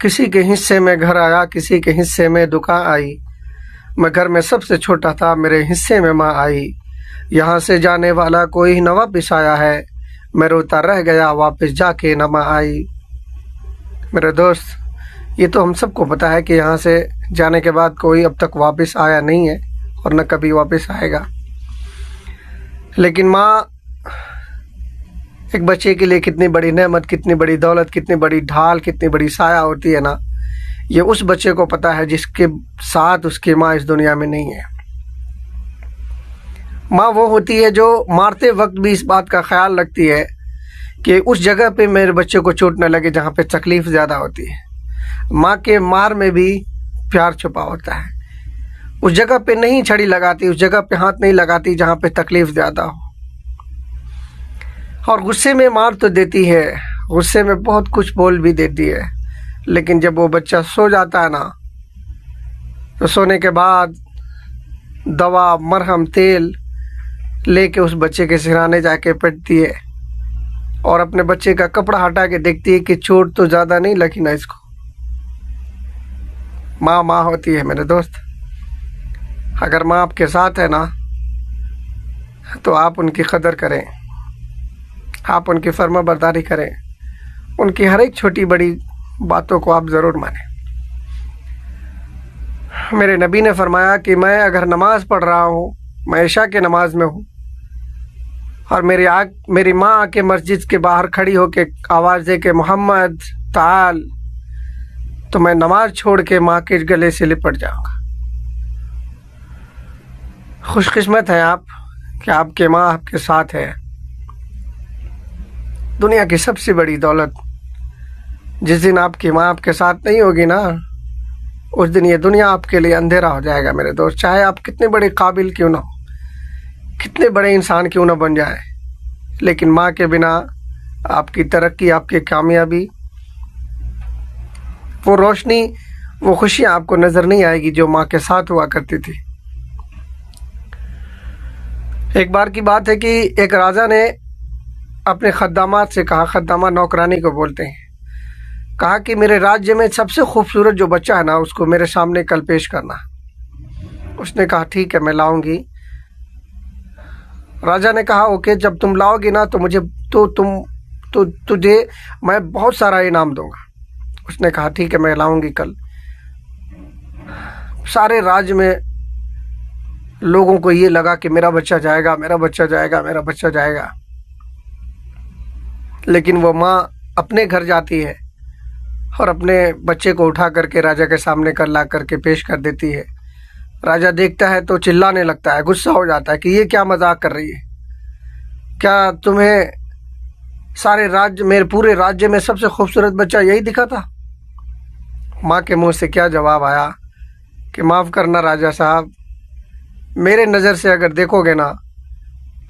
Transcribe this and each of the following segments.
किसी के हिस्से में घर आया, किसी के हिस्से में दुकान आई। मैं घर में सबसे छोटा था, मेरे हिस्से में माँ आई। यहाँ से जाने वाला कोई न वापिस आया है, मैं रोता रह गया वापस जाके न माँ आई। मेरे दोस्त, ये तो हम सबको पता है कि यहाँ से जाने के बाद कोई अब तक वापस आया नहीं है और न कभी वापस आएगा। लेकिन माँ एक बच्चे के लिए कितनी बड़ी नेमत, कितनी बड़ी दौलत, कितनी बड़ी ढाल, कितनी बड़ी साया होती है ना, ये उस बच्चे को पता है जिसके साथ उसकी माँ इस दुनिया में नहीं है। माँ वो होती है जो मारते वक्त भी इस बात का ख्याल रखती है कि उस जगह पे मेरे बच्चे को चोट न लगे जहाँ पे तकलीफ ज़्यादा होती है। माँ के मार में भी प्यार छुपा होता है। उस जगह पे नहीं छड़ी लगाती, उस जगह पे हाथ नहीं लगाती जहाँ पे तकलीफ ज़्यादा हो। और गुस्से में मार तो देती है, गुस्से में बहुत कुछ बोल भी देती है, लेकिन जब वो बच्चा सो जाता है ना, तो सोने के बाद दवा, मरहम, तेल लेके उस बच्चे के सिरहाने जाके पिटती है और अपने बच्चे का कपड़ा हटा के देखती है कि चोट तो ज़्यादा नहीं लगी ना इसको। माँ माँ होती है मेरे दोस्त। अगर माँ आपके साथ है ना, तो आप उनकी कदर करें, आप उनकी फर्माबरदारी करें, उनकी हर एक छोटी बड़ी बातों को आप ज़रूर मानें। मेरे नबी ने फरमाया कि मैं अगर नमाज़ पढ़ रहा हूँ, मैं इशा के नमाज में हूँ और मेरी माँ आके मस्जिद के बाहर खड़ी होके आवाज़ दे के मोहम्मद ताल, तो मैं नमाज छोड़ के माँ के गले से लिपट जाऊँगा। खुशकिस्मत हैं आप कि आपके माँ आपके साथ है। दुनिया की सबसे बड़ी दौलत, जिस दिन आपकी माँ आपके साथ नहीं होगी ना, उस दिन ये दुनिया आपके लिए अंधेरा हो जाएगा मेरे दोस्त। चाहे आप कितने बड़े काबिल क्यों ना हो, कितने बड़े इंसान क्यों ना बन जाए, लेकिन माँ के बिना आपकी तरक्की, आपकी कामयाबी, वो रोशनी, वो खुशियाँ आपको नज़र नहीं आएगी जो माँ के साथ हुआ करती थी। एक बार की बात है कि एक राजा ने अपने खद्दामात से कहा, खद्दामा नौकरानी को बोलते हैं, कहा कि मेरे राज्य में सबसे खूबसूरत जो बच्चा है ना, उसको मेरे सामने कल पेश करना। उसने कहा ठीक है, मैं लाऊंगी। राजा ने कहा ओके, जब तुम लाओगी ना तो मुझे तुझे मैं बहुत सारा इनाम दूंगा। उसने कहा ठीक है, मैं लाऊंगी कल। सारे राज्य में लोगों को ये लगा कि मेरा बच्चा जाएगा, मेरा बच्चा जाएगा, मेरा बच्चा जाएगा। लेकिन वो माँ अपने घर जाती है और अपने बच्चे को उठा करके राजा के सामने कर ला करके पेश कर देती है। राजा देखता है तो चिल्लाने लगता है, गुस्सा हो जाता है कि ये क्या मजाक कर रही है, क्या तुम्हें सारे राज्य, मेरे पूरे राज्य में सबसे खूबसूरत बच्चा यही दिखा था? माँ के मुंह से क्या जवाब आया कि माफ़ करना राजा साहब, मेरे नज़र से अगर देखोगे ना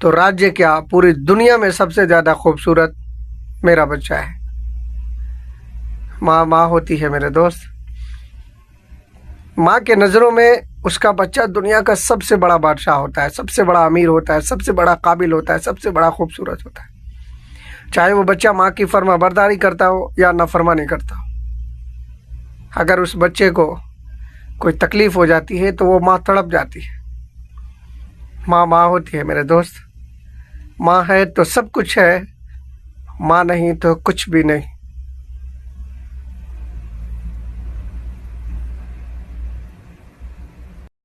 तो राज्य क्या, पूरी दुनिया में सबसे ज़्यादा खूबसूरत मेरा बच्चा है। माँ माँ होती है मेरे दोस्त। माँ के नज़रों में उसका बच्चा दुनिया का सबसे बड़ा बादशाह होता है, सबसे बड़ा अमीर होता है, सबसे बड़ा काबिल होता है, सबसे बड़ा खूबसूरत होता है। चाहे वो बच्चा माँ की फर्माबरदारी करता हो या नाफरमानी करता हो, अगर उस बच्चे को कोई तकलीफ़ हो जाती है तो वो माँ तड़प जाती है। माँ माँ होती है मेरे दोस्त। माँ है तो सब कुछ है, माँ नहीं तो कुछ भी नहीं।